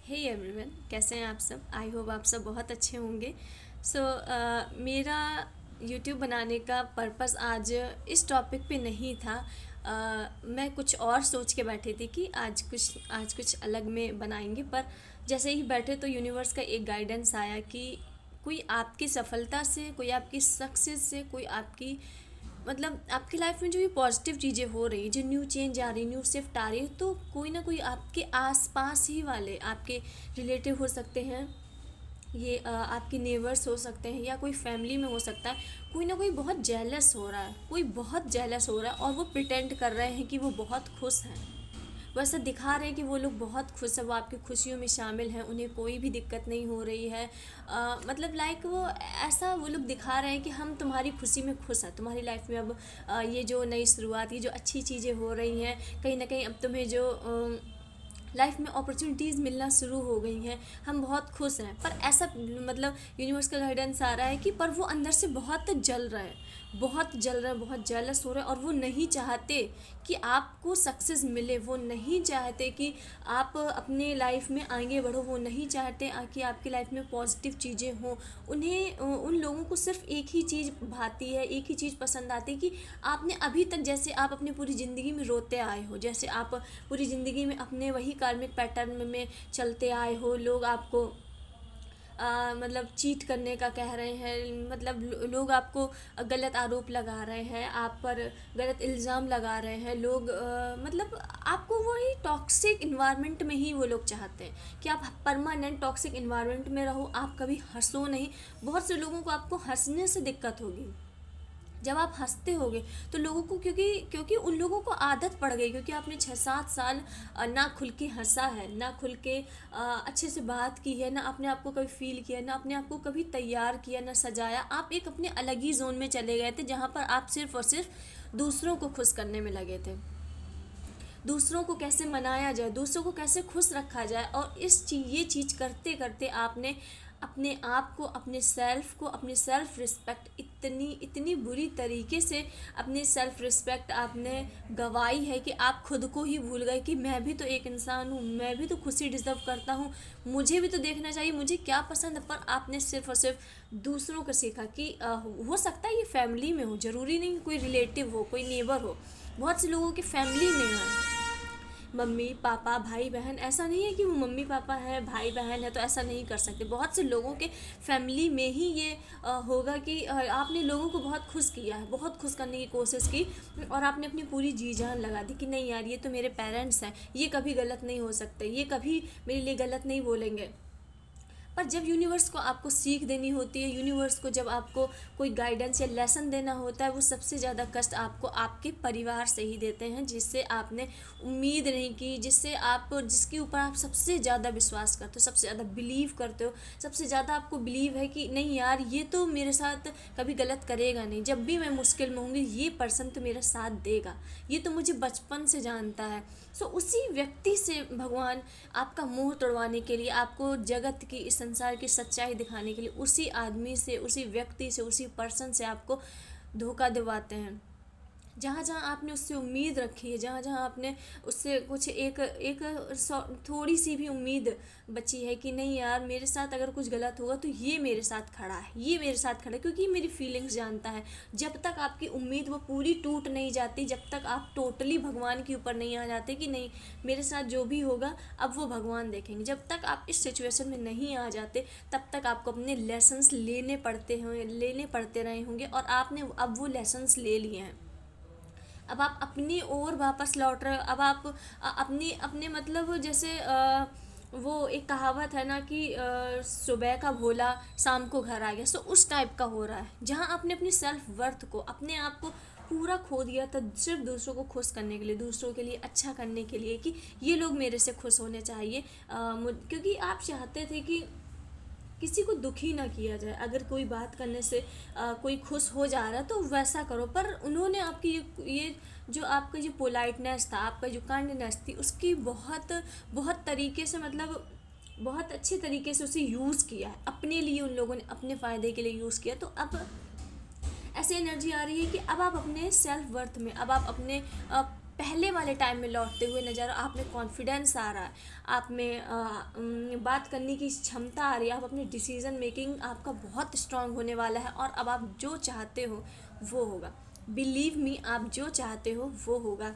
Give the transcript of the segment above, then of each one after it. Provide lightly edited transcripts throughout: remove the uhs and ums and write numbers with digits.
Hey everyone, कैसे हैं आप सब। आई होप आप सब बहुत अच्छे होंगे। सो मेरा यूट्यूब बनाने का पर्पस आज इस टॉपिक पे नहीं था। मैं कुछ और सोच के बैठी थी कि आज कुछ अलग में बनाएंगे, पर जैसे ही बैठे तो यूनिवर्स का एक गाइडेंस आया कि कोई आपकी सफलता से, कोई आपकी सक्सेस से, कोई आपकी मतलब आपकी लाइफ में जो ये पॉजिटिव चीज़ें हो रही, जो न्यू चेंज आ रही, न्यू शिफ्ट आ रही है, तो कोई ना कोई आपके आसपास ही वाले आपके रिलेटिव हो सकते हैं, ये आपके नेबर्स हो सकते हैं, या कोई फैमिली में हो सकता है। कोई ना कोई बहुत जेलस हो रहा है, कोई बहुत जेलस हो रहा है, और वो प्रिटेंड कर रहे हैं कि वो बहुत खुश हैं। वो ऐसा दिखा रहे हैं कि वो लोग बहुत खुश हैं, वो आपकी खुशियों में शामिल हैं, उन्हें कोई भी दिक्कत नहीं हो रही है। मतलब लाइक वो ऐसा वो लोग दिखा रहे हैं कि हम तुम्हारी खुशी में खुश हैं, तुम्हारी लाइफ में अब ये जो नई शुरुआत, ये जो अच्छी चीज़ें हो रही हैं, कहीं ना कहीं अब तुम्हें जो लाइफ में अपॉर्चुनिटीज़ मिलना शुरू हो गई हैं, हम बहुत खुश हैं। पर ऐसा मतलब यूनिवर्स का गाइडेंस आ रहा है कि पर वो अंदर से बहुत जल रहा है, बहुत जल रहा है, बहुत जेलस हो रहा है, और वो नहीं चाहते कि आपको सक्सेस मिले, वो नहीं चाहते कि आप अपने लाइफ में आगे बढ़ो, वो नहीं चाहते कि आपकी लाइफ में पॉजिटिव चीज़ें हों। उन्हें उन लोगों को सिर्फ एक ही चीज़ भाती है, एक ही चीज़ पसंद आती है कि आपने अभी तक, जैसे आप अपनी पूरी ज़िंदगी में रोते आए हो, जैसे आप पूरी ज़िंदगी में अपने वही कार्मिक पैटर्न में चलते आए हो, लोग आपको मतलब चीट करने का कह रहे हैं, मतलब लोग आपको गलत आरोप लगा रहे हैं, आप पर गलत इल्ज़ाम लगा रहे हैं लोग, मतलब आपको वही टॉक्सिक इन्वायरमेंट में ही वो लोग चाहते हैं कि आप परमानेंट टॉक्सिक इन्वायरमेंट में रहो, आप कभी हंसो नहीं। बहुत से लोगों को आपको हंसने से दिक्कत होगी। जब आप हंसते होगे तो लोगों को, क्योंकि क्योंकि उन लोगों को आदत पड़ गई, क्योंकि आपने 6-7 साल ना खुल के हंसा है, ना खुल के अच्छे से बात की है, ना अपने आप को कभी फील किया, ना अपने आप को कभी तैयार किया, ना सजाया। आप एक अपने अलग ही जोन में चले गए थे, जहाँ पर आप सिर्फ और सिर्फ दूसरों को खुश करने में लगे थे। दूसरों को कैसे मनाया जाए, दूसरों को कैसे खुश रखा जाए, और ये चीज़ करते करते आपने अपने आप को, अपनी सेल्फ रिस्पेक्ट इतनी इतनी बुरी तरीके से, अपनी सेल्फ रिस्पेक्ट आपने गवाई है कि आप खुद को ही भूल गए कि मैं भी तो एक इंसान हूँ, मैं भी तो खुशी डिज़र्व करता हूँ, मुझे भी तो देखना चाहिए मुझे क्या पसंद है। पर आपने सिर्फ और सिर्फ दूसरों को सीखा कि हो सकता है ये फैमिली में हो, ज़रूरी नहीं कोई रिलेटिव हो, कोई नेबर हो। बहुत से लोगों की फैमिली में है, मम्मी पापा भाई बहन, ऐसा नहीं है कि वो मम्मी पापा है भाई बहन है तो ऐसा नहीं कर सकते। बहुत से लोगों के फैमिली में ही ये होगा कि आपने लोगों को बहुत खुश किया है, बहुत खुश करने की कोशिश की, और आपने अपनी पूरी जी जान लगा दी कि नहीं यार, ये तो मेरे पेरेंट्स हैं, ये कभी गलत नहीं हो सकते, ये कभी मेरे लिए गलत नहीं बोलेंगे। पर जब यूनिवर्स को आपको सीख देनी होती है, यूनिवर्स को जब आपको कोई गाइडेंस या लेसन देना होता है, वो सबसे ज़्यादा कष्ट आपको आपके परिवार से ही देते हैं, जिससे आपने उम्मीद नहीं की, जिसके ऊपर आप सबसे ज़्यादा विश्वास करते हो, सबसे ज़्यादा बिलीव करते हो, सबसे ज़्यादा आपको बिलीव है कि नहीं यार, ये तो मेरे साथ कभी गलत करेगा नहीं, जब भी मैं मुश्किल में होंगी ये पर्सन तो मेरा साथ देगा, ये तो मुझे बचपन से जानता है। सो उसी व्यक्ति से भगवान आपका मुंह तोड़वाने के लिए, आपको जगत की, इस संसार की सच्चाई दिखाने के लिए, उसी आदमी से, उसी व्यक्ति से, उसी पर्सन से आपको धोखा दिलवाते हैं। जहाँ जहाँ आपने उससे उम्मीद रखी है, जहाँ जहाँ आपने उससे कुछ एक एक थोड़ी सी भी उम्मीद बची है कि नहीं यार, मेरे साथ अगर कुछ गलत होगा तो ये मेरे साथ खड़ा है, ये मेरे साथ खड़ा है, क्योंकि ये मेरी फीलिंग्स जानता है। जब तक आपकी उम्मीद वो पूरी टूट नहीं जाती, जब तक आप टोटली भगवान के ऊपर नहीं आ जाते कि नहीं मेरे साथ जो भी होगा अब वो भगवान देखेंगे, जब तक आप इस सिचुएशन में नहीं आ जाते, तब तक आपको अपने लेसन्स लेने पड़ते रहे होंगे, और आपने अब वो लेसन्स ले लिए हैं। अब आप अपनी ओर वापस लौट रहे हो। अब आप अपनी अपने मतलब जैसे वो एक कहावत है ना कि सुबह का भोला शाम को घर आ गया, सो उस टाइप का हो रहा है, जहाँ आपने अपनी सेल्फ वर्थ को, अपने आप को पूरा खो दिया था, सिर्फ दूसरों को खुश करने के लिए, दूसरों के लिए अच्छा करने के लिए, कि ये लोग मेरे से खुश होने चाहिए। क्योंकि आप चाहते थे कि किसी को दुखी ना किया जाए, अगर कोई बात करने से कोई खुश हो जा रहा है तो वैसा करो। पर उन्होंने आपकी ये जो आपका जो पोलाइटनेस था, आपका जो काइंडनेस थी, उसकी बहुत बहुत तरीके से, मतलब बहुत अच्छे तरीके से उसे यूज़ किया है अपने लिए, उन लोगों ने अपने फ़ायदे के लिए यूज़ किया। तो अब ऐसी एनर्जी आ रही है कि अब आप अपने सेल्फ वर्थ में, अब आप अपने पहले वाले टाइम में लौटते हुए नज़र, आप में कॉन्फिडेंस आ रहा है, आप में बात करने की क्षमता आ रही है, आप अपनी डिसीज़न मेकिंग आपका बहुत स्ट्रांग होने वाला है, और अब आप जो चाहते हो वो होगा। बिलीव मी, आप जो चाहते हो वो होगा।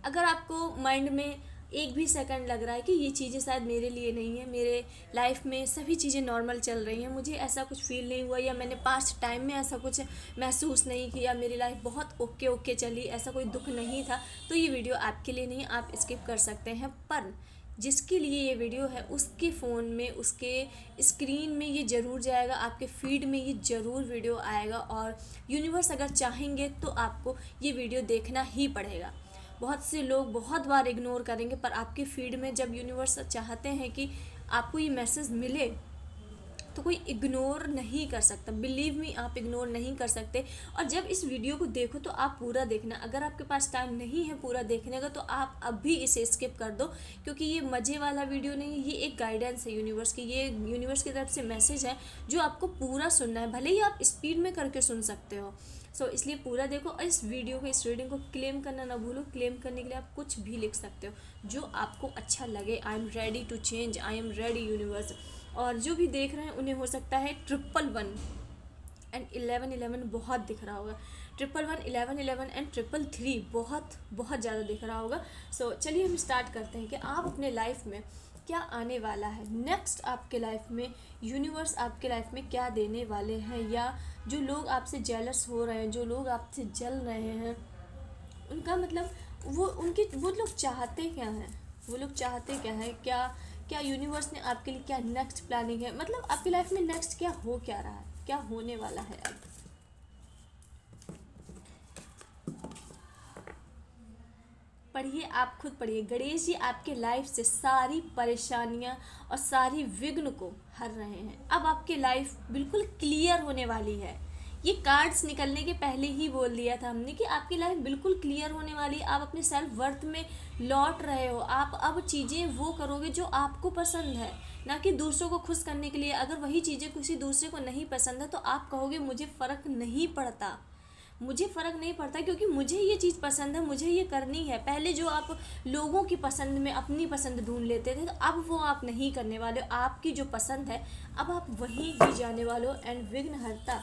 अगर आपको माइंड में एक भी सेकंड लग रहा है कि ये चीज़ें शायद मेरे लिए नहीं है, मेरे लाइफ में सभी चीज़ें नॉर्मल चल रही हैं, मुझे ऐसा कुछ फील नहीं हुआ, या मैंने पास्ट टाइम में ऐसा कुछ महसूस नहीं किया, मेरी लाइफ बहुत ओके ओके चली, ऐसा कोई दुख नहीं था, तो ये वीडियो आपके लिए नहीं, आप स्किप कर सकते हैं। पर जिसके लिए ये वीडियो है उसके फ़ोन में, उसके स्क्रीन में ये ज़रूर जाएगा, आपके फीड में ये ज़रूर वीडियो आएगा, और यूनिवर्स अगर चाहेंगे तो आपको ये वीडियो देखना ही पड़ेगा। बहुत से लोग बहुत बार इग्नोर करेंगे, पर आपके फीड में जब यूनिवर्स चाहते हैं कि आपको ये मैसेज मिले तो कोई इग्नोर नहीं कर सकता। बिलीव मी, आप इग्नोर नहीं कर सकते। और जब इस वीडियो को देखो तो आप पूरा देखना, अगर आपके पास टाइम नहीं है पूरा देखने का तो आप अभी इसे स्किप कर दो, क्योंकि ये मज़े वाला वीडियो नहीं है, ये एक गाइडेंस है यूनिवर्स की, ये यूनिवर्स की तरफ से मैसेज है जो आपको पूरा सुनना है, भले ही आप स्पीड में करके सुन सकते हो। इसलिए पूरा देखो, और इस वीडियो को, इस रीडिंग को क्लेम करना ना भूलो। क्लेम करने के लिए आप कुछ भी लिख सकते हो जो आपको अच्छा लगे। I am ready to change, I am ready universe. और जो भी देख रहे हैं उन्हें हो सकता है 111 एंड 1111 बहुत दिख रहा होगा, 111, 1111 एंड 333 बहुत बहुत ज़्यादा दिख रहा होगा। चलिए हम स्टार्ट करते हैं कि आप अपने लाइफ में क्या आने वाला है नेक्स्ट, आपके लाइफ में यूनिवर्स आपके लाइफ में क्या देने वाले हैं, या जो लोग आपसे जेलस हो रहे हैं, जो लोग आपसे जल रहे हैं, उनका मतलब वो लोग चाहते क्या हैं, वो लोग चाहते क्या है, क्या यूनिवर्स ने आपके लिए क्या नेक्स्ट प्लानिंग है, मतलब आपकी लाइफ में नेक्स्ट क्या हो क्या रहा है, क्या होने वाला है अब। पढ़िए, आप खुद पढ़िए। गणेश जी आपके लाइफ से सारी परेशानियां और सारी विघ्न को हर रहे हैं। अब आपकी लाइफ बिल्कुल क्लियर होने वाली है। ये कार्ड्स निकलने के पहले ही बोल दिया था हमने कि आपकी लाइफ बिल्कुल क्लियर होने वाली है। आप अपने सेल्फ वर्थ में लौट रहे हो। आप अब चीज़ें वो करोगे जो आपको पसंद है, ना कि दूसरों को खुश करने के लिए। अगर वही चीज़ें किसी दूसरे को नहीं पसंद है तो आप कहोगे मुझे फ़र्क नहीं पड़ता, मुझे फ़र्क नहीं पड़ता, क्योंकि मुझे ये चीज़ पसंद है, मुझे ये करनी है। पहले जो आप लोगों की पसंद में अपनी पसंद ढूंढ लेते थे, तो अब वो आप नहीं करने वाले हो। आपकी जो पसंद है अब आप वहीं ही जाने वाले हो। एंड विघ्नहर्ता,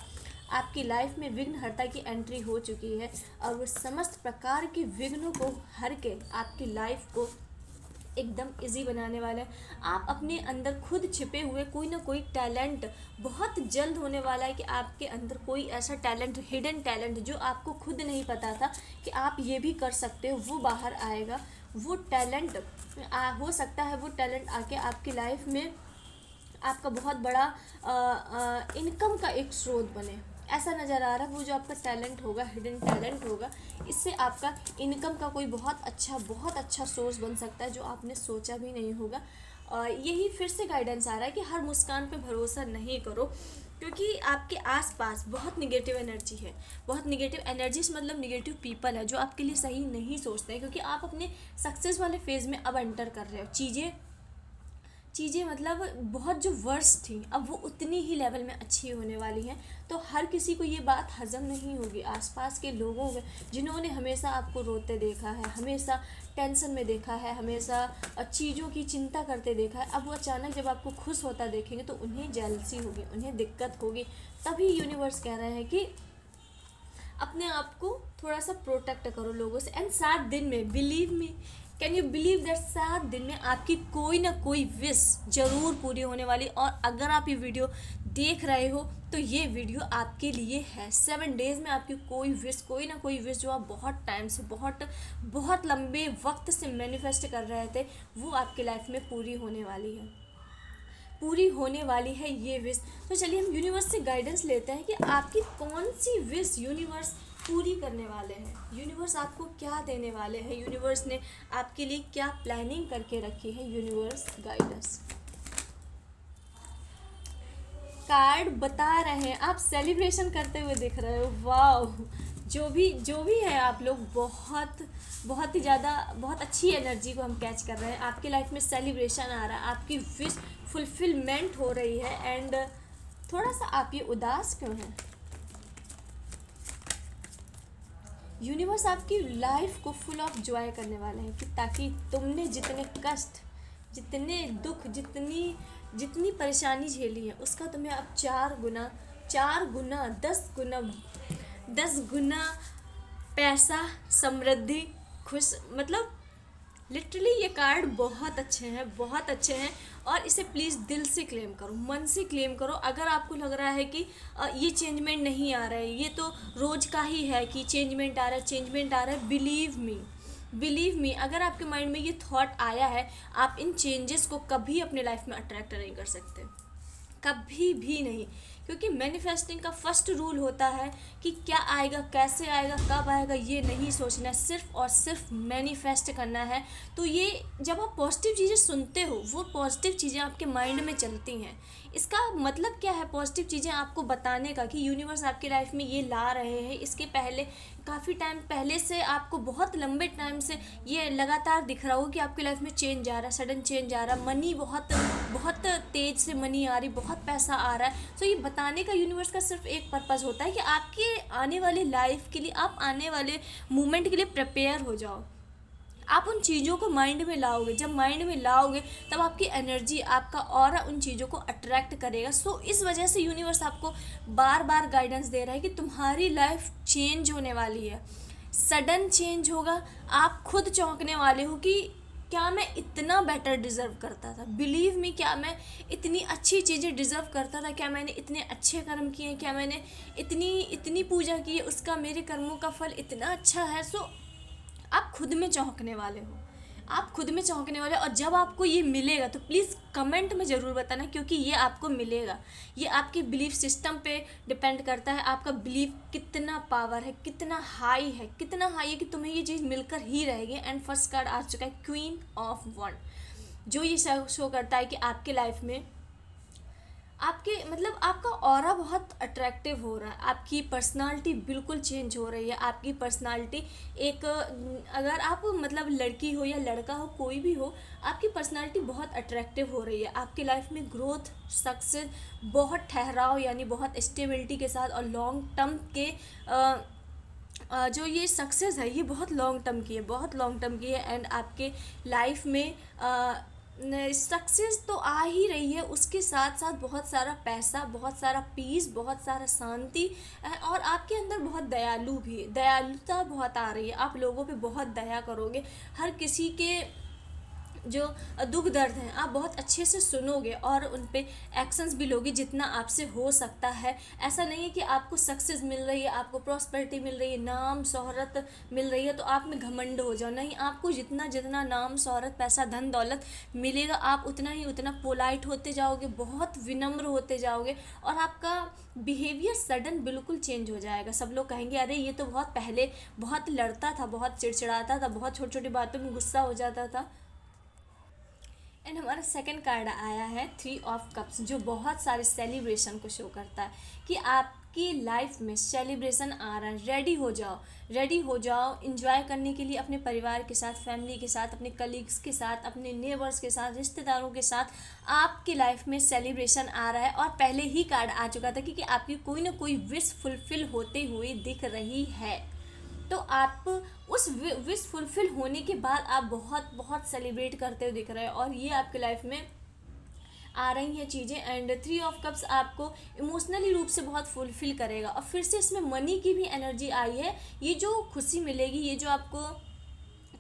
आपकी लाइफ में विघ्नहर्ता की एंट्री हो चुकी है, और वो समस्त प्रकार के विघ्नों को हर के आपकी लाइफ को एकदम इजी बनाने वाला है। आप अपने अंदर खुद छिपे हुए कोई ना कोई टैलेंट, बहुत जल्द होने वाला है कि आपके अंदर कोई ऐसा टैलेंट, हिडन टैलेंट जो आपको खुद नहीं पता था कि आप ये भी कर सकते हो, वो बाहर आएगा। वो टैलेंट हो सकता है, वो टैलेंट आके आपकी लाइफ में आपका बहुत बड़ा इनकम का एक स्रोत बने। ऐसा नज़र आ रहा है वो जो आपका टैलेंट होगा, हिडन टैलेंट होगा, इससे आपका इनकम का कोई बहुत अच्छा सोर्स बन सकता है जो आपने सोचा भी नहीं होगा। यही फिर से गाइडेंस आ रहा है कि हर मुस्कान पे भरोसा नहीं करो, क्योंकि आपके आसपास बहुत निगेटिव एनर्जी है। बहुत निगेटिव एनर्जी मतलब निगेटिव पीपल है जो आपके लिए सही नहीं सोचते हैं, क्योंकि आप अपने सक्सेस वाले फेज़ में अब एंटर कर रहे हो। चीज़ें मतलब बहुत जो वर्स्ट थी अब वो उतनी ही लेवल में अच्छी होने वाली हैं। तो हर किसी को ये बात हजम नहीं होगी। आसपास के लोगों में जिन्होंने हमेशा आपको रोते देखा है, हमेशा टेंशन में देखा है, हमेशा चीज़ों की चिंता करते देखा है, अब वो अचानक जब आपको खुश होता देखेंगे तो उन्हें जेलसी होगी, उन्हें दिक्कत होगी। तभी यूनिवर्स कह रहे हैं कि अपने आप को थोड़ा सा प्रोटेक्ट करो लोगों से। एंड 7 दिन में, believe me, can you believe that 7 दिन में आपकी कोई ना कोई विश ज़रूर पूरी होने वाली। और अगर आप ये वीडियो देख रहे हो तो ये वीडियो आपके लिए है। 7 डेज़ में आपकी कोई ना कोई विश जो आप बहुत टाइम से, बहुत लंबे वक्त से मैनिफेस्ट कर रहे थे, वो आपके लाइफ में पूरी होने वाली है, पूरी होने वाली है ये विश। तो चलिए हम यूनिवर्स से गाइडेंस लेते हैं कि आपकी कौन सी विश यूनिवर्स पूरी करने वाले हैं, यूनिवर्स आपको क्या देने वाले हैं, यूनिवर्स ने आपके लिए क्या प्लानिंग करके रखी है। यूनिवर्स गाइडेंस कार्ड बता रहे हैं, आप सेलिब्रेशन करते हुए दिख रहे हो। वाह, जो भी है आप लोग बहुत ही ज़्यादा, बहुत अच्छी एनर्जी को हम कैच कर रहे हैं। आपकी लाइफ में सेलिब्रेशन आ रहा है, आपकी विश फुलफिलमेंट हो रही है। एंड थोड़ा सा आप ये उदास क्यों हैं? यूनिवर्स आपकी लाइफ को फुल ऑफ जॉय करने वाला है, कि ताकि तुमने जितने कष्ट, जितने दुख, जितनी जितनी परेशानी झेली है, उसका तुम्हें अब 4 गुना, 4 गुना, 10 गुना, 10 गुना पैसा, समृद्धि, खुश, मतलब लिटरली ये कार्ड बहुत अच्छे हैं, बहुत अच्छे हैं। और इसे प्लीज़ दिल से क्लेम करो, मन से क्लेम करो। अगर आपको लग रहा है कि ये चेंजमेंट नहीं आ रहा है, ये तो रोज़ का ही है कि चेंजमेंट आ रहा है, चेंजमेंट आ रहा है, बिलीव मी, बिलीव मी, अगर आपके माइंड में ये थॉट आया है, आप इन चेंजेस को कभी अपने लाइफ में अट्रैक्ट नहीं कर सकते, कभी भी नहीं। क्योंकि मैनिफेस्टिंग का फर्स्ट रूल होता है कि क्या आएगा, कैसे आएगा, कब आएगा, ये नहीं सोचना है, सिर्फ और सिर्फ मैनिफेस्ट करना है। तो ये जब आप पॉजिटिव चीज़ें सुनते हो, वो पॉजिटिव चीज़ें आपके माइंड में चलती हैं। इसका मतलब क्या है पॉजिटिव चीज़ें आपको बताने का, कि यूनिवर्स आपकी लाइफ में ये ला रहे हैं। इसके पहले काफ़ी टाइम पहले से, आपको बहुत लंबे टाइम से ये लगातार दिख रहा हो कि आपकी लाइफ में चेंज आ रहा है, सडन चेंज आ रहा है, मनी बहुत बहुत तेज़ से मनी आ रही, बहुत पैसा आ रहा है। तो ये बताने का यूनिवर्स का सिर्फ एक पर्पज़ होता है कि आपके आने वाली लाइफ के लिए, आप आने वाले मोमेंट के लिए प्रिपेयर हो जाओ। आप उन चीज़ों को माइंड में लाओगे, जब माइंड में लाओगे तब आपकी एनर्जी, आपका ऑरा उन चीज़ों को अट्रैक्ट करेगा। सो इस वजह से यूनिवर्स आपको बार बार गाइडेंस दे रहा है कि तुम्हारी लाइफ चेंज होने वाली है, सडन चेंज होगा। आप खुद चौंकने वाले हो कि क्या मैं इतना बेटर डिज़र्व करता था, बिलीव मी, क्या मैं इतनी अच्छी चीज़ें डिज़र्व करता था, क्या मैंने इतने अच्छे कर्म किए, क्या मैंने इतनी इतनी पूजा की है, उसका मेरे कर्मों का फल इतना अच्छा है। सो आप खुद में चौंकने वाले हो, आप खुद में चौंकने वाले हो। और जब आपको ये मिलेगा तो प्लीज़ कमेंट में ज़रूर बताना, क्योंकि ये आपको मिलेगा। ये आपके बिलीफ सिस्टम पे डिपेंड करता है, आपका बिलीफ कितना पावर है, कितना हाई है, कितना हाई है कि तुम्हें ये चीज़ मिलकर ही रहेगी। एंड फर्स्ट कार्ड आ चुका है क्वीन ऑफ वन, जो ये शो करता है कि आपके लाइफ में आपके मतलब आपका ऑरा बहुत अट्रैक्टिव हो रहा है, आपकी पर्सनालिटी बिल्कुल चेंज हो रही है। आपकी पर्सनालिटी एक, अगर आप मतलब लड़की हो या लड़का हो, कोई भी हो, आपकी पर्सनालिटी बहुत अट्रैक्टिव हो रही है। आपकी लाइफ में ग्रोथ, सक्सेस, बहुत ठहराव यानी बहुत स्टेबिलिटी के साथ, और लॉन्ग टर्म के जो ये सक्सेस है, ये बहुत लॉन्ग टर्म की है, बहुत लॉन्ग टर्म की है। एंड आपके लाइफ में सक्सेस तो आ ही रही है, उसके साथ साथ बहुत सारा पैसा, बहुत सारा पीस, बहुत सारा शांति, और आपके अंदर बहुत दयालु भी है, दयालुता बहुत आ रही है। आप लोगों पे बहुत दया करोगे, हर किसी के जो दुख दर्द हैं आप बहुत अच्छे से सुनोगे और उन पे एक्शंस भी लोगे जितना आपसे हो सकता है। ऐसा नहीं है कि आपको सक्सेस मिल रही है, आपको प्रॉस्पेरिटी मिल रही है, नाम शोहरत मिल रही है तो आप में घमंड हो जाओ, नहीं। आपको जितना जितना नाम शोहरत, पैसा, धन दौलत मिलेगा, आप उतना ही उतना पोलाइट होते जाओगे, बहुत विनम्र होते जाओगे, और आपका बिहेवियर सडन बिल्कुल चेंज हो जाएगा। सब लोग कहेंगे अरे ये तो बहुत पहले बहुत लड़ता था, बहुत चिड़चिड़ाता था, बहुत छोटी छोटी बातों में गुस्सा हो जाता था। एंड हमारा सेकंड कार्ड आया है 3 ऑफ कप्स, जो बहुत सारे सेलिब्रेशन को शो करता है कि आपकी लाइफ में सेलिब्रेशन आ रहा है। रेडी हो जाओ, रेडी हो जाओ इंजॉय करने के लिए, अपने परिवार के साथ, फैमिली के साथ, अपने कलीग्स के साथ, अपने नेबर्स के साथ, रिश्तेदारों के साथ। आपकी लाइफ में सेलिब्रेशन आ रहा है, और पहले ही कार्ड आ चुका था कि आपकी कोई ना कोई विश फुलफिल होते हुए दिख रही है। तो आप उस विश फुलफिल होने के बाद आप बहुत बहुत सेलिब्रेट करते हुए दिख रहे हो, और ये आपके लाइफ में आ रही हैं चीज़ें। एंड 3 ऑफ कप्स आपको इमोशनली रूप से बहुत फुलफिल करेगा, और फिर से इसमें मनी की भी एनर्जी आई है। ये जो खुशी मिलेगी, ये जो आपको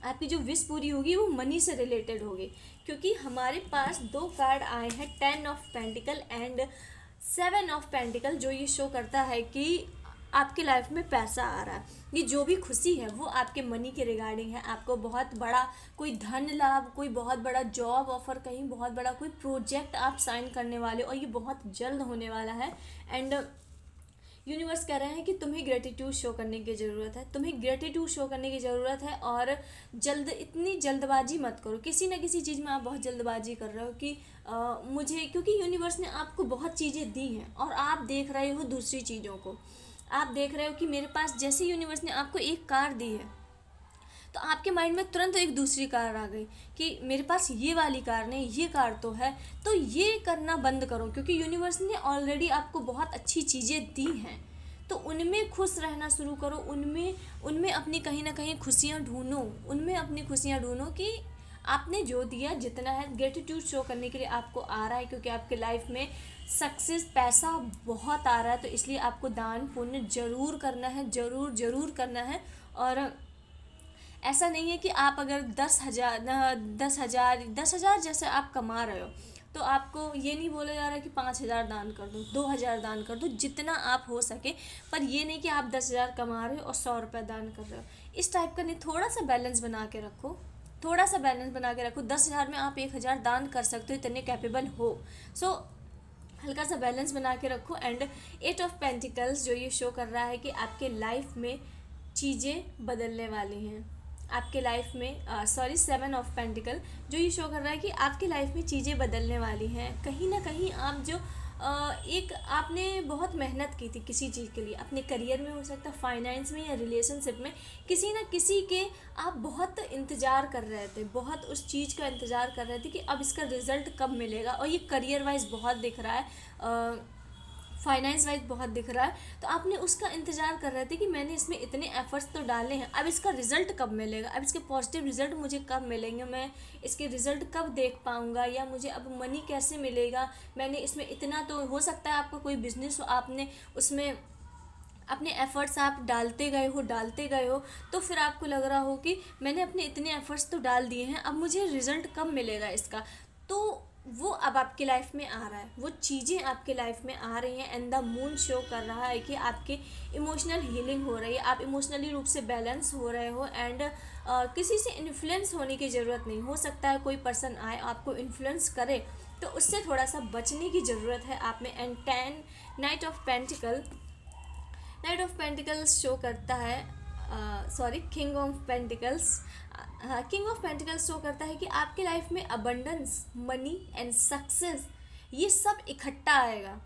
आपकी जो विश पूरी होगी, वो मनी से रिलेटेड होगी, क्योंकि हमारे पास 2 कार्ड आए हैं 10 of pentacle and 7 of pentacle, जो ये शो करता है कि आपके लाइफ में पैसा आ रहा है। ये जो भी खुशी है वो आपके मनी के रिगार्डिंग है। आपको बहुत बड़ा कोई धन लाभ, कोई बहुत बड़ा जॉब ऑफर, कहीं बहुत बड़ा कोई प्रोजेक्ट आप साइन करने वाले हो, और ये बहुत जल्द होने वाला है। एंड यूनिवर्स कह रहे हैं कि तुम्हें ग्रेटिट्यूड शो करने की ज़रूरत है, तुम्हें ग्रेटिट्यूड शो करने की ज़रूरत है। और इतनी जल्दबाजी मत करो, किसी न किसी चीज़ में आप बहुत जल्दबाजी कर रहे हो कि मुझे, क्योंकि यूनिवर्स ने आपको बहुत चीज़ें दी हैं और आप देख रहे हो दूसरी चीज़ों को। आप देख रहे हो कि मेरे पास, जैसे यूनिवर्स ने आपको एक कार दी है तो आपके माइंड में तुरंत एक दूसरी कार आ गई कि मेरे पास ये वाली कार नहीं, ये कार तो है। तो ये करना बंद करो, क्योंकि यूनिवर्स ने ऑलरेडी आपको बहुत अच्छी चीज़ें दी हैं। तो उनमें खुश रहना शुरू करो, उनमें उनमें अपनी कहीं ना कहीं खुशियाँ ढूंढो, उनमें अपनी खुशियाँ ढूंढो कि आपने जो दिया जितना है। ग्रेटिट्यूड शो करने के लिए आपको आ रहा है, क्योंकि आपके लाइफ में सक्सेस, पैसा बहुत आ रहा है, तो इसलिए आपको दान पुण्य जरूर करना है, जरूर जरूर करना है। और ऐसा नहीं है कि आप अगर 10,000 जैसे आप कमा रहे हो, तो आपको ये नहीं बोला जा रहा है कि 5,000 दान कर दो, 2,000 दान कर दो, जितना आप हो सके। पर ये नहीं कि आप 10,000 कमा रहे हो और 100 रुपये दान कर रहे हो, इस टाइप का नहीं। थोड़ा सा बैलेंस बना के रखो, थोड़ा सा बैलेंस बना के रखो। 10,000 में आप 1,000 दान कर सकते हो, इतने कैपेबल हो। सो हल्का सा बैलेंस बना के रखो। एंड 8 ऑफ पेंटिकल्स जो ये शो कर रहा है कि आपके लाइफ में चीज़ें बदलने वाली हैं, आपके लाइफ में 7 ऑफ पेंटिकल जो ये शो कर रहा है कि आपकी लाइफ में चीज़ें बदलने वाली हैं। कहीं ना कहीं आप जो एक आपने बहुत मेहनत की थी किसी चीज़ के लिए, अपने करियर में हो सकता है, फाइनेंस में या रिलेशनशिप में, किसी न किसी के आप बहुत इंतज़ार कर रहे थे, बहुत उस चीज़ का इंतज़ार कर रहे थे कि अब इसका रिज़ल्ट कब मिलेगा। और ये करियर वाइज बहुत दिख रहा है, फाइनेंस वाइज बहुत दिख रहा है, तो आपने उसका इंतज़ार कर रहे थे कि मैंने इसमें इतने एफर्ट्स तो डाले हैं, अब इसका रिज़ल्ट कब मिलेगा, अब इसके पॉजिटिव रिज़ल्ट मुझे कब मिलेंगे, मैं इसके रिज़ल्ट कब देख पाऊँगा, या मुझे अब मनी कैसे मिलेगा। मैंने इसमें इतना, तो हो सकता है आपका कोई बिजनेस हो, आपने उसमें अपने एफ़र्ट्स आप डालते गए हो, तो फिर आपको लग रहा हो कि मैंने अपने इतने एफ़र्ट्स तो डाल दिए हैं, अब मुझे रिज़ल्ट कब मिलेगा इसका। तो वो अब आपकी लाइफ में आ रहा है, वो चीज़ें आपके लाइफ में आ रही हैं। एंड द मून शो कर रहा है कि आपके इमोशनल हीलिंग हो रही है, आप इमोशनली रूप से बैलेंस हो रहे हो। एंड किसी से इन्फ्लुएंस होने की ज़रूरत नहीं। हो सकता है कोई पर्सन आए आपको इन्फ्लुएंस करे, तो उससे थोड़ा सा बचने की ज़रूरत है आप में। And 10 night of pentacles show करता है, king of pentacles, king of pentacles show करता है कि आपके लाइफ में अबंडेंस, मनी एंड सक्सेस, ये सब इकट्ठा आएगा।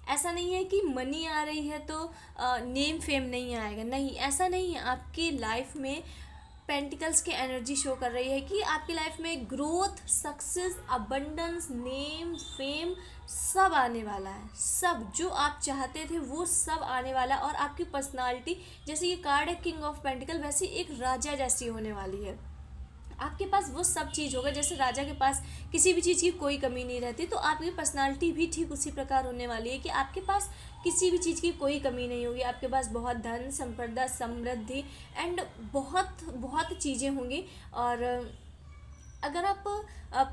ऐसा नहीं है कि मनी आ रही है तो नेम फेम नहीं आएगा, नहीं, ऐसा नहीं है। आपकी लाइफ में पेंटिकल्स की एनर्जी शो कर रही है कि आपकी लाइफ में growth, success, abundance, name fame सब आने वाला है। सब जो आप चाहते थे वो सब आने वाला है। और आपकी पर्सनालिटी, जैसे ये कार्ड है किंग ऑफ पेंटिकल, वैसे एक राजा जैसी होने वाली है। आपके पास वो सब चीज़ होगा, जैसे राजा के पास किसी भी चीज़ की कोई कमी नहीं रहती, तो आपकी पर्सनालिटी भी ठीक उसी प्रकार होने वाली है कि आपके पास किसी भी चीज़ की कोई कमी नहीं होगी। आपके पास बहुत धन, संपदा, समृद्धि एंड बहुत बहुत चीज़ें होंगी। और अगर आप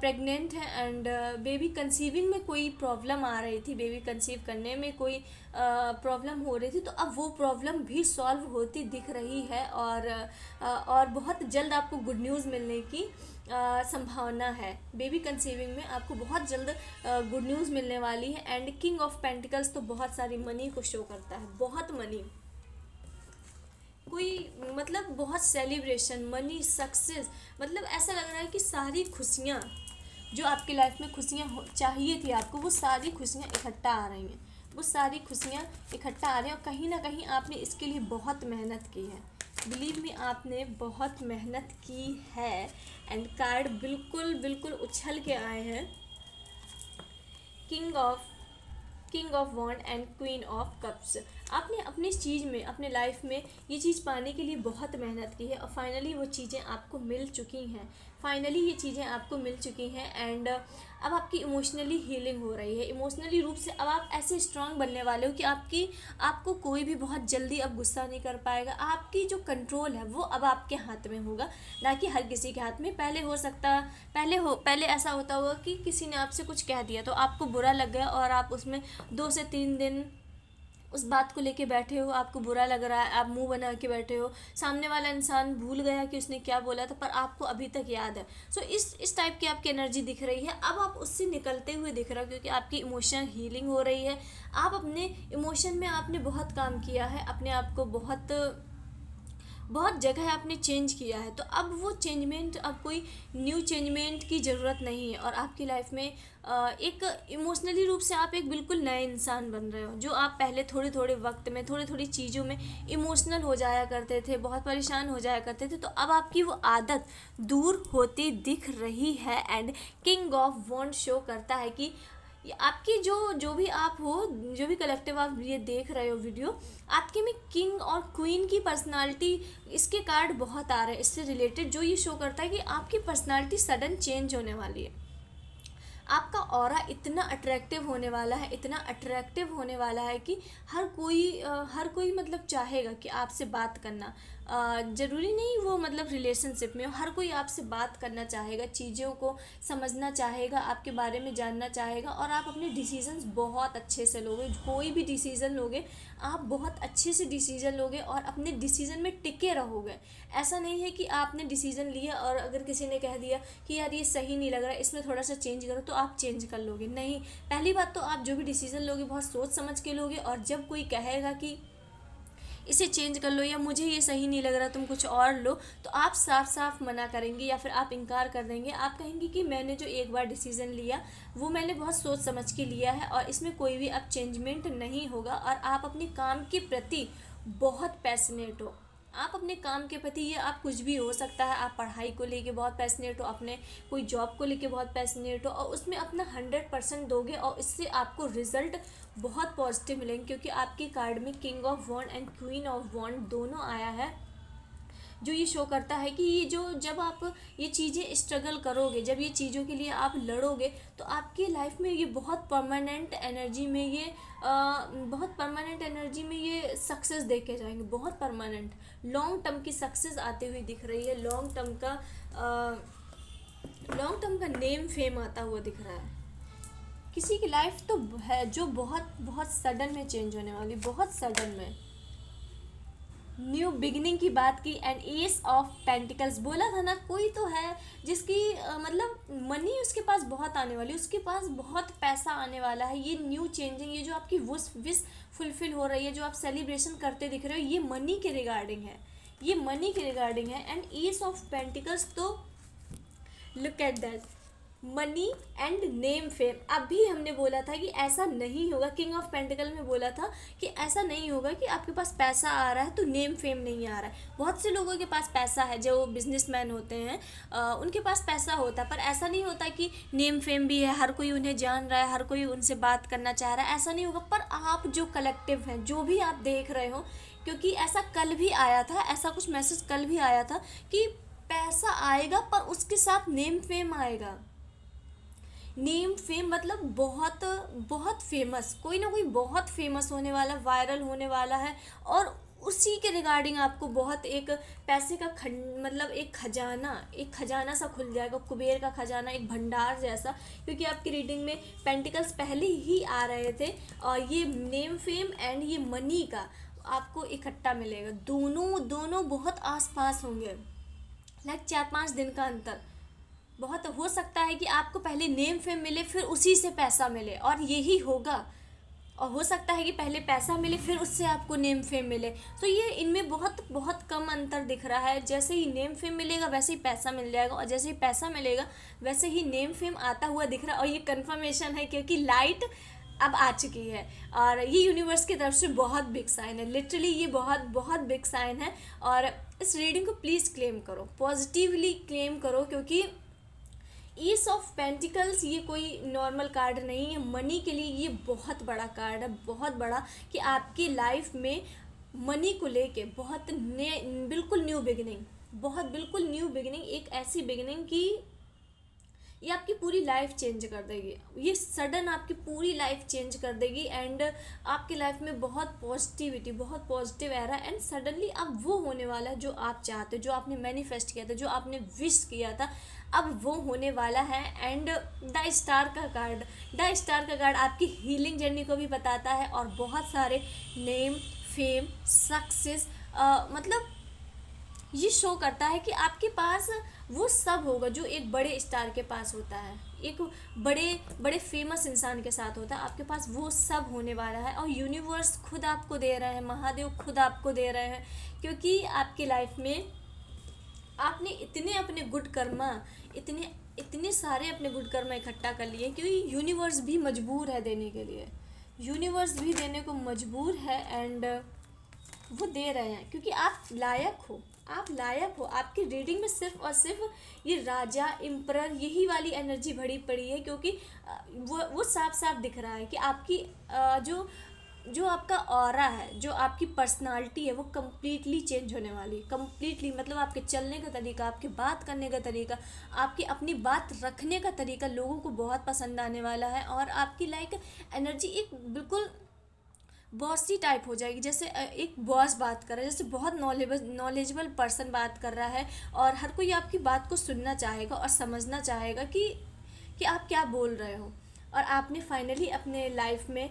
प्रेग्नेंट हैं एंड बेबी कंसीविंग में कोई प्रॉब्लम आ रही थी, बेबी कंसीव करने में कोई प्रॉब्लम हो रही थी, तो अब वो प्रॉब्लम भी सॉल्व होती दिख रही है। और बहुत जल्द आपको गुड न्यूज़ मिलने की संभावना है। बेबी कंसीविंग में आपको बहुत जल्द गुड न्यूज़ मिलने वाली है। एंड किंग ऑफ पेंटिकल्स तो बहुत सारी मनी को शो करता है, बहुत मनी, कोई मतलब बहुत सेलिब्रेशन, मनी, सक्सेस, मतलब ऐसा लग रहा है कि सारी खुशियाँ जो आपकी लाइफ में खुशियाँ चाहिए थी आपको, वो सारी खुशियाँ इकट्ठा आ रही हैं, वो सारी खुशियाँ इकट्ठा आ रही हैं। और कहीं ना कहीं आपने इसके लिए बहुत मेहनत की है, बिलीव मी, आपने बहुत मेहनत की है। एंड कार्ड बिल्कुल बिल्कुल उछल के आए हैं, king of wand and queen of cups. आपने अपनी चीज़ में, अपने लाइफ में ये चीज़ पाने के लिए बहुत मेहनत की है, और फाइनली वो चीज़ें आपको मिल चुकी हैं, फाइनली ये चीज़ें आपको मिल चुकी हैं। एंड अब आपकी इमोशनली हीलिंग हो रही है, इमोशनली रूप से अब आप ऐसे स्ट्रांग बनने वाले हो कि आपको कोई भी बहुत जल्दी अब गुस्सा नहीं कर पाएगा। आपकी जो कंट्रोल है वो अब आपके हाथ में होगा, ना कि हर किसी के हाथ में। पहले ऐसा होता होगा कि किसी ने आपसे कुछ कह दिया तो आपको बुरा लग गया, और आप उसमें 2 से 3 दिन उस बात को लेके बैठे हो, आपको बुरा लग रहा है, आप मुंह बना के बैठे हो, सामने वाला इंसान भूल गया कि उसने क्या बोला था, पर आपको अभी तक याद है। सो इस टाइप की आपकी एनर्जी दिख रही है। अब आप उससे निकलते हुए दिख रहे हो, क्योंकि आपकी इमोशन हीलिंग हो रही है। आप अपने इमोशन में आपने बहुत काम किया है, अपने आप को बहुत जगह आपने चेंज किया है, तो अब वो चेंजमेंट, अब कोई न्यू चेंजमेंट की ज़रूरत नहीं है। और आपकी लाइफ में एक इमोशनली रूप से आप एक बिल्कुल नए इंसान बन रहे हो। जो आप पहले थोड़े थोड़े वक्त में, थोड़ी थोड़ी चीज़ों में इमोशनल हो जाया करते थे, बहुत परेशान हो जाया करते थे, तो अब आपकी वो आदत दूर होती दिख रही है। And king of wand show करता है कि ये आपकी जो भी आप हो, जो भी कलेक्टिव आप ये देख रहे हो वीडियो, आपके में किंग और क्वीन की पर्सनालिटी, इसके कार्ड बहुत आ रहे हैं इससे रिलेटेड, जो ये शो करता है कि आपकी पर्सनालिटी सडन चेंज होने वाली है। आपका ऑरा इतना अट्रैक्टिव होने वाला है, इतना अट्रैक्टिव होने वाला है कि हर कोई मतलब चाहेगा कि आपसे बात करना। ज़रूरी नहीं वो मतलब रिलेशनशिप में हो, हर कोई आपसे बात करना चाहेगा, चीज़ों को समझना चाहेगा, आपके बारे में जानना चाहेगा, और आप अपने डिसीजंस बहुत अच्छे से लोगे। कोई भी डिसीज़न लोगे आप बहुत अच्छे से डिसीज़न लोगे और अपने डिसीज़न में टिके रहोगे। ऐसा नहीं है कि आपने डिसीज़न लिया और अगर किसी ने कह दिया कि यार ये सही नहीं लग रहा है, इसमें थोड़ा सा चेंज करो, तो आप चेंज कर लोगे। नहीं, पहली बात तो आप जो भी डिसीज़न लोगे बहुत सोच समझ के लोगे, और जब कोई कहेगा कि इसे चेंज कर लो या मुझे ये सही नहीं लग रहा तुम कुछ और लो, तो आप साफ साफ मना करेंगे या फिर आप इनकार कर देंगे। आप कहेंगे कि मैंने जो एक बार डिसीज़न लिया वो मैंने बहुत सोच समझ के लिया है और इसमें कोई भी अब चेंजमेंट नहीं होगा। और आप अपने काम के प्रति बहुत पैशनेट हो, आप अपने काम के प्रति, ये आप कुछ भी हो सकता है, आप पढ़ाई को लेके बहुत पैशनेट हो, अपने कोई जॉब को लेके बहुत पैशनेट हो, और उसमें अपना 100% दोगे और इससे आपको रिजल्ट बहुत पॉजिटिव मिलेंगे, क्योंकि आपके कार्ड में king of wand and queen of wand दोनों आया है, जो ये शो करता है कि ये जो जब आप ये चीज़ें स्ट्रगल करोगे, जब ये चीज़ों के लिए आप लड़ोगे, तो आपकी लाइफ में ये बहुत परमानेंट एनर्जी में ये सक्सेस दे के जाएंगे, बहुत परमानेंट लॉन्ग टर्म की सक्सेस आते हुए दिख रही है। लॉन्ग टर्म का नेम फेम आता हुआ दिख रहा है। किसी की लाइफ तो है जो बहुत बहुत सडन में चेंज होने वाली, बहुत सडन में। न्यू बिगिनिंग की बात की एंड एस ऑफ पेंटिकल्स बोला था ना, कोई तो है जिसकी मतलब मनी उसके पास बहुत आने वाली, उसके पास बहुत पैसा आने वाला है। ये न्यू चेंजिंग, ये जो आपकी विश फुलफिल हो रही है, जो आप सेलिब्रेशन करते दिख रहे हो, ये मनी के रिगार्डिंग है, ये मनी के रिगार्डिंग है। एंड एस ऑफ पेंटिकल्स, तो look at that, money and name fame. अभी हमने बोला था कि ऐसा नहीं होगा, किंग ऑफ पेंटिकल में बोला था कि ऐसा नहीं होगा कि आपके पास पैसा आ रहा है तो नेम फेम नहीं आ रहा है। बहुत से लोगों के पास पैसा है, जो बिजनेसमैन होते हैं उनके पास पैसा होता है, पर ऐसा नहीं होता कि नेम फेम भी है, हर कोई उन्हें जान रहा है, हर कोई उनसे बात करना चाह रहा है, ऐसा नहीं होगा। पर आप जो कलेक्टिव हैं, जो भी आप देख रहे हो, क्योंकि ऐसा कल भी आया था, ऐसा कुछ मैसेज कल भी आया था कि पैसा आएगा पर उसके साथ नेम फेम आएगा। नेम फेम मतलब बहुत बहुत फेमस, कोई ना कोई बहुत फेमस होने वाला, वायरल होने वाला है, और उसी के रिगार्डिंग आपको बहुत एक पैसे का मतलब एक खजाना सा खुल जाएगा, कुबेर का खजाना, एक भंडार जैसा। क्योंकि आपकी रीडिंग में पेंटिकल्स पहले ही आ रहे थे, और ये नेम फेम एंड ये मनी का आपको इकट्ठा मिलेगा। दोनों बहुत आसपास होंगे, लाइक 4-5 दिन का अंतर। बहुत हो सकता है कि आपको पहले नेम फेम मिले फिर उसी से पैसा मिले, और यही होगा। और हो सकता है कि पहले पैसा मिले फिर उससे आपको नेम फेम मिले। तो ये इनमें बहुत बहुत कम अंतर दिख रहा है। जैसे ही नेम फेम मिलेगा वैसे ही पैसा मिल जाएगा, और जैसे ही पैसा मिलेगा वैसे ही नेम फेम आता हुआ दिख रहा है। और ये कन्फर्मेशन है, क्योंकि लाइट अब आ चुकी है, और ये यूनिवर्स की तरफ से बहुत बिग साइन है। लिटरली ये बहुत बहुत बिग साइन है। और इस रीडिंग को प्लीज़ क्लेम करो, पॉजिटिवली क्लेम करो, क्योंकि ईस ऑफ पेंटिकल्स ये कोई नॉर्मल कार्ड नहीं है। मनी के लिए ये बहुत बड़ा कार्ड है, बहुत बड़ा, कि आपकी लाइफ में मनी को लेके बहुत बिल्कुल न्यू बिगिनिंग, बिल्कुल न्यू बिगिनिंग, एक ऐसी बिगिनिंग की ये आपकी पूरी लाइफ चेंज कर देगी। ये सडन आपकी पूरी लाइफ चेंज कर देगी, एंड आपकी लाइफ में बहुत पॉजिटिविटी, बहुत पॉजिटिव एरा, एंड सडनली अब वो होने वाला है जो आप चाहते हो, जो आपने मैनिफेस्ट किया था, जो आपने विश किया था, अब वो होने वाला है। एंड द स्टार का कार्ड आपकी हीलिंग जर्नी को भी बताता है, और बहुत सारे नेम फेम सक्सेस मतलब ये शो करता है कि आपके पास वो सब होगा जो एक बड़े स्टार के पास होता है, एक बड़े फेमस इंसान के साथ होता है। आपके पास वो सब होने वाला है, और यूनिवर्स खुद आपको दे रहे हैं, महादेव खुद आपको दे रहे हैं, क्योंकि आपकी लाइफ में आपने इतने अपने गुड कर्मा, इतने सारे अपने गुड कर्मा इकट्ठा कर लिए, क्योंकि यूनिवर्स भी मजबूर है देने के लिए, यूनिवर्स भी देने को मजबूर है। एंड वो दे रहे हैं क्योंकि आप लायक हो, आप लायक हो। आपकी रीडिंग में सिर्फ और सिर्फ ये राजा, इम्परर, यही वाली एनर्जी भरी पड़ी है, क्योंकि वो साफ साफ दिख रहा है कि आपकी जो जो आपका ऑरा है, जो आपकी पर्सनालिटी है, वो कम्प्लीटली चेंज होने वाली है। कम्प्लीटली मतलब आपके चलने का तरीका, आपके बात करने का तरीका, आपकी अपनी बात रखने का तरीका लोगों को बहुत पसंद आने वाला है। और आपकी लाइक एनर्जी एक बिल्कुल बॉसी टाइप हो जाएगी, जैसे एक बॉस बात कर रहा है, जैसे बहुत नॉलेजेबल पर्सन बात कर रहा है, और हर कोई आपकी बात को सुनना चाहेगा और समझना चाहेगा कि आप क्या बोल रहे हो। और आपने फाइनली अपने लाइफ में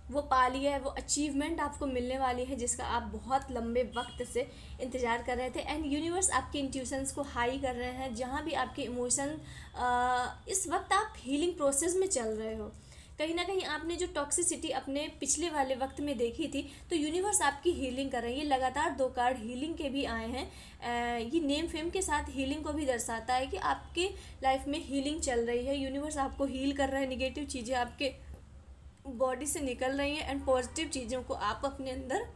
वो पा लिया है, वो अचीवमेंट आपको मिलने वाली है जिसका आप बहुत लंबे वक्त से इंतज़ार कर रहे थे। एंड यूनिवर्स आपके इंट्यूशंस को हाई कर रहे हैं। जहाँ भी आपके इमोशन, इस वक्त आप हीलिंग प्रोसेस में चल रहे हो। कहीं ना कहीं आपने जो टॉक्सिसिटी अपने पिछले वाले वक्त में देखी थी, तो यूनिवर्स आपकी हीलिंग कर रही है। ये लगातार 2 कार्ड हीलिंग के भी आए हैं। ये नेम फेम के साथ हीलिंग को भी दर्शाता है कि आपके लाइफ में हीलिंग चल रही है। यूनिवर्स आपको हील कर रहा है, निगेटिव चीज़ें आपके बॉडी से निकल रही हैं, एंड पॉजिटिव चीज़ों को आप अपने अंदर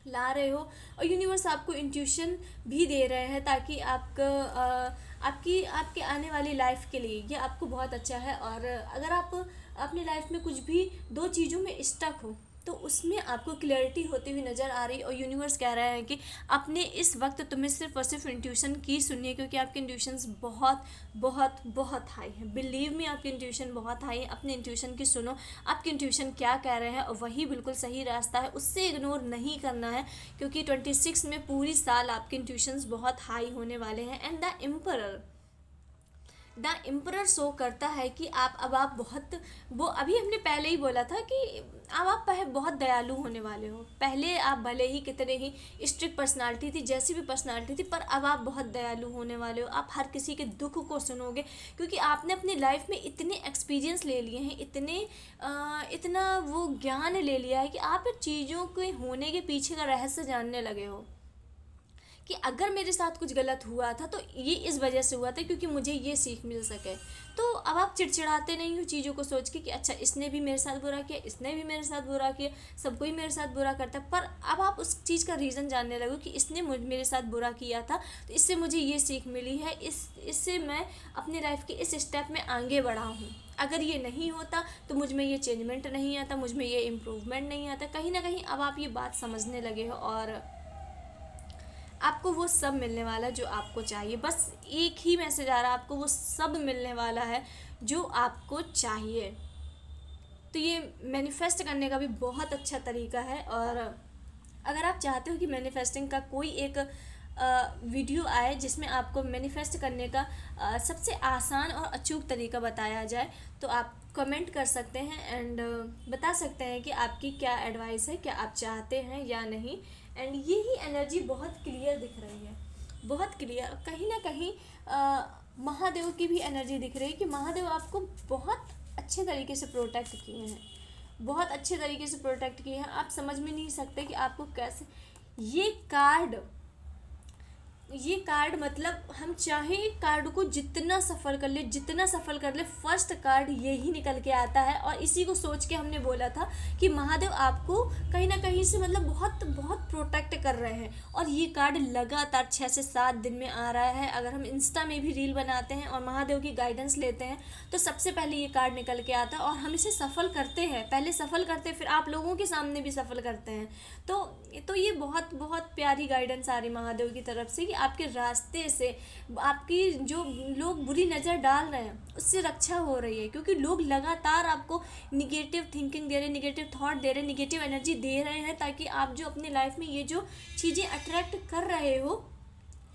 ला रहे हो। और यूनिवर्स आपको इंट्यूशन भी दे रहे हैं ताकि आपके आने वाली लाइफ के लिए ये आपको बहुत अच्छा है। और अगर आप अपनी लाइफ में कुछ भी 2 चीज़ों में स्टक हो, तो उसमें आपको क्लैरिटी होती हुई नज़र आ रही है। और यूनिवर्स कह रहा है कि अपने इस वक्त तुम्हें सिर्फ और सिर्फ इंट्यूशन की सुनिए, क्योंकि आपके इंट्यूशंस बहुत बहुत बहुत हाई है। बिलीव में आपकी इंट्यूशन बहुत हाई है। अपने इंट्यूशन की सुनो, आपके इंट्यूशन क्या कह रहे हैं और वही बिल्कुल सही रास्ता है, उससे इग्नोर नहीं करना है। क्योंकि 26 में पूरी साल आपके इंट्यूशंस बहुत हाई होने वाले हैं। एंड द एम्परर शो करता है कि आप बहुत, वो अभी हमने पहले ही बोला था कि अब आप बहुत दयालु होने वाले हो। पहले आप भले ही कितने ही स्ट्रिक्ट पर्सनालिटी थी, जैसी भी पर्सनालिटी थी, पर अब आप बहुत दयालु होने वाले हो। आप हर किसी के दुख को सुनोगे, क्योंकि आपने अपनी लाइफ में इतने एक्सपीरियंस ले लिए हैं, इतना वो ज्ञान ले लिया है कि आप चीज़ों के होने के पीछे का रहस्य जानने लगे हो कि अगर मेरे साथ कुछ गलत हुआ था तो ये इस वजह से हुआ था, क्योंकि मुझे ये सीख मिल सके। तो अब आप चिड़चिड़ाते नहीं हो चीज़ों को सोच के कि अच्छा इसने भी मेरे साथ बुरा किया, इसने भी मेरे साथ बुरा किया, सब कोई मेरे साथ बुरा करता है। पर अब आप उस चीज़ का रीज़न जानने लगो कि इसने मेरे साथ बुरा किया था, तो इससे मुझे ये सीख मिली है, इससे मैं अपनी लाइफ के इस स्टेप में आगे बढ़ा हूँ। अगर ये नहीं होता तो मुझ में ये चेंजमेंट नहीं आता, मुझ में ये इम्प्रूवमेंट नहीं आता। कहीं ना कहीं अब आप ये बात समझने लगे हो, और आपको वो सब मिलने वाला है जो आपको चाहिए। बस एक ही मैसेज आ रहा है, आपको वो सब मिलने वाला है जो आपको चाहिए। तो ये मैनिफेस्ट करने का भी बहुत अच्छा तरीका है। और अगर आप चाहते हो कि मैनिफेस्टिंग का कोई एक वीडियो आए जिसमें आपको मैनिफेस्ट करने का सबसे आसान और अचूक तरीका बताया जाए, तो आप कमेंट कर सकते हैं एंड बता सकते हैं कि आपकी क्या एडवाइस है, क्या आप चाहते हैं या नहीं। एंड ये ही एनर्जी बहुत क्लियर दिख रही है, बहुत क्लियर। कहीं ना कहीं महादेव की भी एनर्जी दिख रही है कि महादेव आपको बहुत अच्छे तरीके से प्रोटेक्ट किए हैं, बहुत अच्छे तरीके से प्रोटेक्ट किए हैं। आप समझ में नहीं सकते कि आपको कैसे ये कार्ड मतलब हम चाहे कार्ड को जितना सफ़र कर ले, फर्स्ट कार्ड यही निकल के आता है। और इसी को सोच के हमने बोला था कि महादेव आपको कहीं ना कहीं से मतलब बहुत बहुत प्रोटेक्ट कर रहे हैं। और ये कार्ड लगातार 6 से 7 दिन में आ रहा है। अगर हम इंस्टा में भी रील बनाते हैं और महादेव की गाइडेंस लेते हैं, तो सबसे पहले ये कार्ड निकल के आता है और हम इसे सफल करते हैं। पहले सफल करते हैं, फिर आप लोगों के सामने भी सफल करते हैं। तो ये बहुत बहुत प्यारी गाइडेंस आ रही महादेव की तरफ से कि आपके रास्ते से आपकी जो लोग बुरी नज़र डाल रहे हैं उससे रक्षा हो रही है। क्योंकि लोग लगातार आपको निगेटिव थिंकिंग दे रहे, निगेटिव थॉट दे रहे, निगेटिव एनर्जी दे रहे हैं, ताकि आप जो अपनी लाइफ में ये जो चीज़ें अट्रैक्ट कर रहे हो,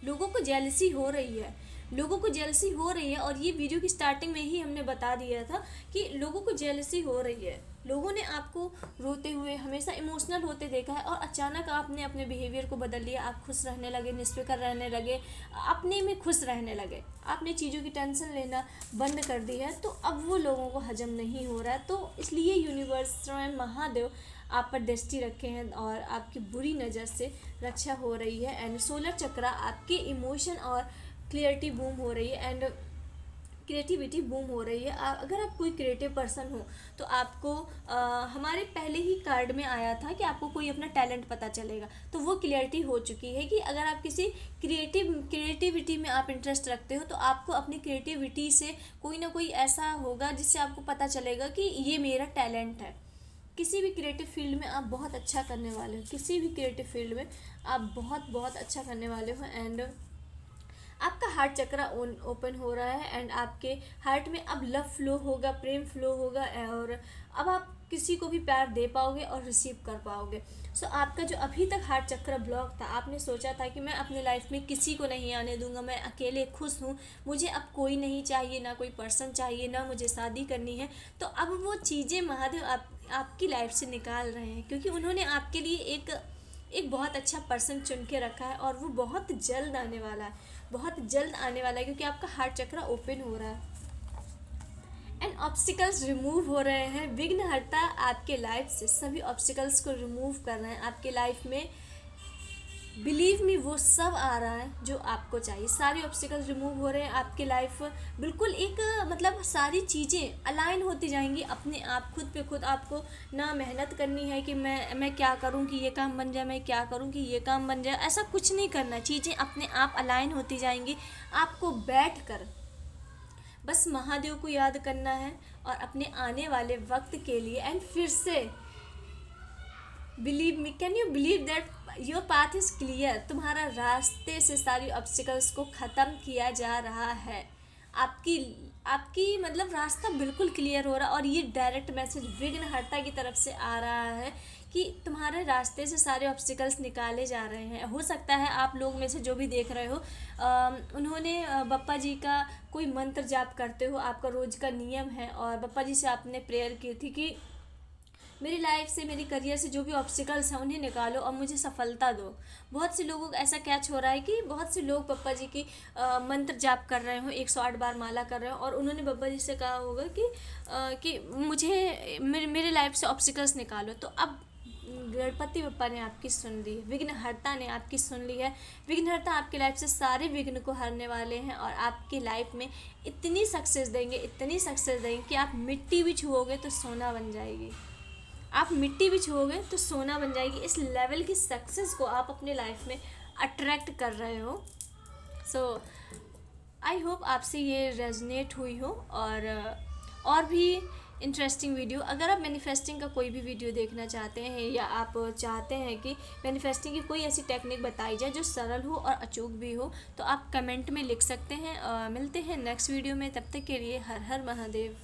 लोगों को जेलसी हो रही है, लोगों को जेलसी हो रही है। और ये वीडियो की स्टार्टिंग में ही हमने बता दिया था कि लोगों को जेलसी हो रही है। लोगों ने आपको रोते हुए, हमेशा इमोशनल होते देखा है, और अचानक आपने अपने बिहेवियर को बदल लिया। आप खुश रहने लगे, निस्फिक्र रहने लगे, अपने में खुश रहने लगे, आपने चीज़ों की टेंशन लेना बंद कर दी है। तो अब वो लोगों को हजम नहीं हो रहा है। तो इसलिए यूनिवर्स में महादेव आप पर दृष्टि रखे हैं और आपकी बुरी नज़र से रक्षा हो रही है। एंड सोलर चक्रा आपके इमोशन और क्लियरिटी बूम हो रही है। एंड क्रिएटिविटी बूम हो रही है। अगर आप कोई क्रिएटिव पर्सन हो तो आपको हमारे पहले ही कार्ड में आया था कि आपको कोई अपना टैलेंट पता चलेगा, तो वो क्लियरिटी हो चुकी है कि अगर आप किसी क्रिएटिविटी में आप इंटरेस्ट रखते हो तो आपको अपनी क्रिएटिविटी से कोई ना कोई ऐसा होगा जिससे आपको पता चलेगा कि ये मेरा टैलेंट है। किसी भी क्रिएटिव फील्ड में आप बहुत अच्छा करने वाले हो, किसी भी क्रिएटिव फील्ड में आप बहुत बहुत अच्छा करने वाले हो। एंड आपका हार्ट चक्र ओपन हो रहा है एंड आपके हार्ट में अब लव फ्लो होगा, प्रेम फ्लो होगा, और अब आप किसी को भी प्यार दे पाओगे और रिसीव कर पाओगे। सो आपका जो अभी तक हार्ट चक्र ब्लॉक था, आपने सोचा था कि मैं अपने लाइफ में किसी को नहीं आने दूंगा, मैं अकेले खुश हूँ, मुझे अब कोई नहीं चाहिए, ना कोई पर्सन चाहिए, ना मुझे शादी करनी है, तो अब वो चीज़ें महादेव आपकी लाइफ से निकाल रहे हैं, क्योंकि उन्होंने आपके लिए एक बहुत अच्छा पर्सन चुन के रखा है और वो बहुत जल्द आने वाला है, बहुत जल्द आने वाला है, क्योंकि आपका हार्ट चक्र ओपन हो रहा है एंड ऑब्स्टिकल्स रिमूव हो रहे हैं। विघ्नहर्ता आपके लाइफ से सभी ऑब्स्टिकल्स को रिमूव कर रहे हैं आपके लाइफ में। बिलीव मी, वो सब आ रहा है जो आपको चाहिए, सारे ऑब्स्टिकल्स रिमूव हो रहे हैं, आपकी लाइफ बिल्कुल एक मतलब सारी चीज़ें अलाइन होती जाएंगी अपने आप, खुद पे खुद। आपको ना मेहनत करनी है कि मैं क्या करूं कि ये काम बन जाए, मैं क्या करूं कि ये काम बन जाए, ऐसा कुछ नहीं करना, चीज़ें अपने आप अलाइन होती जाएंगी। आपको बैठ कर बस महादेव को याद करना है और अपने आने वाले वक्त के लिए, एंड फिर से believe me, can you believe that your path is clear. तुम्हारा रास्ते से सारी ऑब्स्टिकल्स को ख़त्म किया जा रहा है, आपकी मतलब रास्ता बिल्कुल क्लियर हो रहा है। और ये डायरेक्ट मैसेज विघ्नहर्ता की तरफ से आ रहा है कि तुम्हारे रास्ते से सारे ऑब्स्टिकल्स निकाले जा रहे हैं। हो सकता है आप लोग में से जो भी देख रहे हो उन्होंने बप्पा जी का कोई मंत्र जाप करते हो, आपका रोज़ का नियम है, और बप्पा जी से आपने प्रेयर की थी कि मेरी लाइफ से, मेरी करियर से जो भी ऑब्स्टिकल्स हैं उन्हें निकालो और मुझे सफलता दो। बहुत से लोगों को ऐसा कैच हो रहा है कि बहुत से लोग बप्पा जी की मंत्र जाप कर रहे हो, 108 बार माला कर रहे हो, और उन्होंने बप्पा जी से कहा होगा कि मुझे मेरे लाइफ से ऑब्स्टिकल्स निकालो। तो अब गणपति बप्पा ने आपकी सुन ली, विघ्नहर्ता ने आपकी सुन ली है। विघ्नहर्ता आपकी लाइफ से सारे विघ्न को हरने वाले हैं और आपकी लाइफ में इतनी सक्सेस देंगे, इतनी सक्सेस देंगे कि आप मिट्टी भी छुओगे तो सोना बन जाएगी, आप मिट्टी भी छुओगे तो सोना बन जाएगी। इस लेवल की सक्सेस को आप अपने लाइफ में अट्रैक्ट कर रहे हो। सो आई होप आपसे ये रेजनेट हुई हो। और भी इंटरेस्टिंग वीडियो, अगर आप मैनिफेस्टिंग का कोई भी वीडियो देखना चाहते हैं या आप चाहते हैं कि मैनिफेस्टिंग की कोई ऐसी टेक्निक बताई जाए जो सरल हो और अचूक भी हो, तो आप कमेंट में लिख सकते हैं। मिलते हैं नेक्स्ट वीडियो में, तब तक के लिए हर हर महादेव।